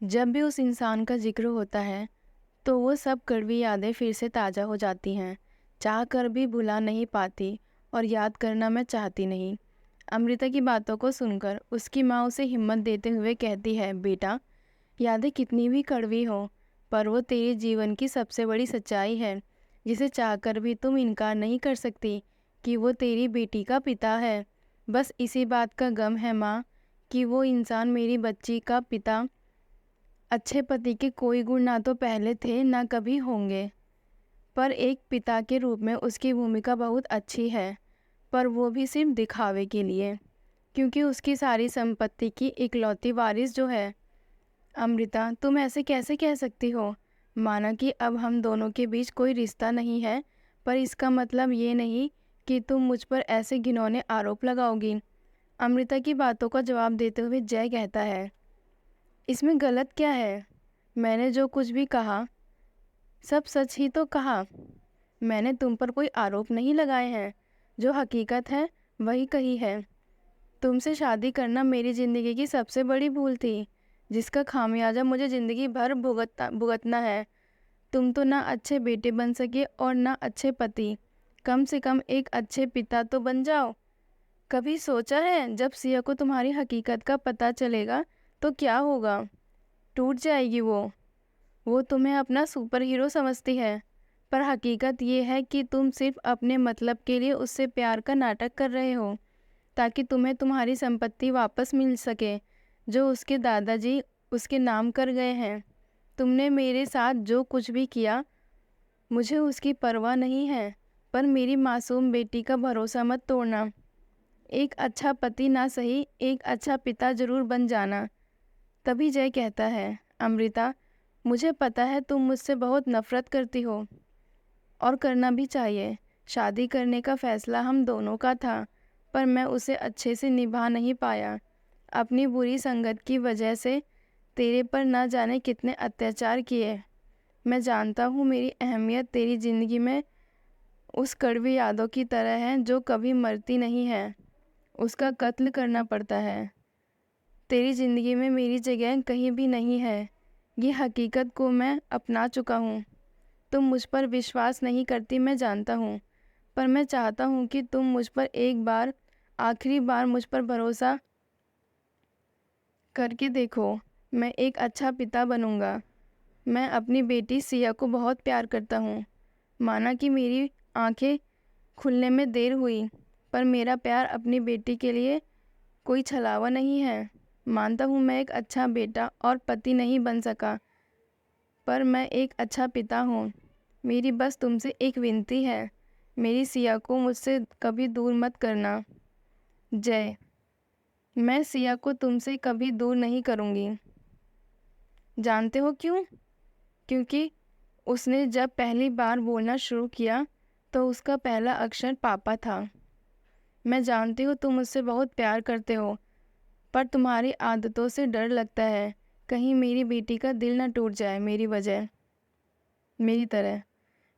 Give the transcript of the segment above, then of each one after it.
जब भी उस इंसान का जिक्र होता है तो वो सब कड़वी यादें फिर से ताज़ा हो जाती हैं। चाह कर भी भुला नहीं पाती और याद करना मैं चाहती नहीं। अमृता की बातों को सुनकर उसकी माँ उसे हिम्मत देते हुए कहती है, बेटा, यादें कितनी भी कड़वी हो पर वो तेरे जीवन की सबसे बड़ी सच्चाई है, जिसे चाहकर भी तुम इनकार नहीं कर सकती कि वो तेरी बेटी का पिता है। बस इसी बात का गम है माँ कि वो इंसान मेरी बच्ची का पिता अच्छे पति के कोई गुण ना तो पहले थे ना कभी होंगे, पर एक पिता के रूप में उसकी भूमिका बहुत अच्छी है, पर वो भी सिर्फ दिखावे के लिए, क्योंकि उसकी सारी संपत्ति की इकलौती वारिस जो है। अमृता, तुम ऐसे कैसे कह सकती हो? माना कि अब हम दोनों के बीच कोई रिश्ता नहीं है, पर इसका मतलब ये नहीं कि तुम मुझ पर ऐसे घिनौने आरोप लगाओगी। अमृता की बातों का जवाब देते हुए जय कहता है, इसमें गलत क्या है? मैंने जो कुछ भी कहा सब सच ही तो कहा। मैंने तुम पर कोई आरोप नहीं लगाए हैं, जो हकीकत है वही कही है। तुमसे शादी करना मेरी ज़िंदगी की सबसे बड़ी भूल थी, जिसका खामियाजा मुझे ज़िंदगी भर भुगतना है। तुम तो ना अच्छे बेटे बन सके और ना अच्छे पति, कम से कम एक अच्छे पिता तो बन जाओ। कभी सोचा है जब सिया को तुम्हारी हकीकत का पता चलेगा तो क्या होगा? टूट जाएगी वो तुम्हें अपना सुपर हीरो समझती है, पर हकीकत ये है कि तुम सिर्फ अपने मतलब के लिए उससे प्यार का नाटक कर रहे हो, ताकि तुम्हें तुम्हारी संपत्ति वापस मिल सके, जो उसके दादाजी उसके नाम कर गए हैं। तुमने मेरे साथ जो कुछ भी किया, मुझे उसकी परवाह नहीं है, पर मेरी मासूम बेटी का भरोसा मत तोड़ना। एक अच्छा पति ना सही, एक अच्छा पिता जरूर बन जाना। तभी जय कहता है, अमृता, मुझे पता है तुम मुझसे बहुत नफरत करती हो, और करना भी चाहिए। शादी करने का फैसला हम दोनों का था, पर मैं उसे अच्छे से निभा नहीं पाया। अपनी बुरी संगत की वजह से तेरे पर ना जाने कितने अत्याचार किए। मैं जानता हूँ मेरी अहमियत तेरी ज़िंदगी में उस कड़वी यादों की तरह है जो कभी मरती नहीं है। उसका कत्ल करना पड़ता है। तेरी ज़िंदगी में मेरी जगह कहीं भी नहीं है। ये हकीकत को मैं अपना चुका हूँ। तुम मुझ पर विश्वास नहीं करती, मैं जानता हूँ, पर मैं चाहता हूँ कि तुम मुझ पर एक बार, आखिरी बार मुझ पर भरोसा करके देखो। मैं एक अच्छा पिता बनूंगा। मैं अपनी बेटी सिया को बहुत प्यार करता हूँ। माना कि मेरी आंखें खुलने में देर हुई, पर मेरा प्यार अपनी बेटी के लिए कोई छलावा नहीं है। मानता हूँ मैं एक अच्छा बेटा और पति नहीं बन सका, पर मैं एक अच्छा पिता हूँ। मेरी बस तुमसे एक विनती है, मेरी सिया को मुझसे कभी दूर मत करना। जय। मैं सिया को तुमसे कभी दूर नहीं करूँगी। जानते हो क्यों? क्योंकि उसने जब पहली बार बोलना शुरू किया तो उसका पहला अक्षर पापा था। मैं जानती हूँ तुम मुझसे बहुत प्यार करते हो, पर तुम्हारी आदतों से डर लगता है कहीं मेरी बेटी का दिल न टूट जाए मेरी वजह, मेरी तरह।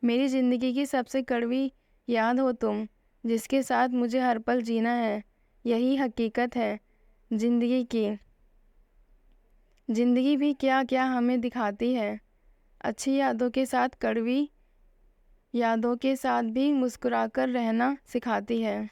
मेरी ज़िंदगी की सबसे कड़वी याद हो तुम, जिसके साथ मुझे हर पल जीना है। यही हकीकत है ज़िंदगी की। ज़िंदगी भी क्या क्या हमें दिखाती है। अच्छी यादों के साथ कड़वी यादों के साथ भी मुस्कुराकर रहना सिखाती है।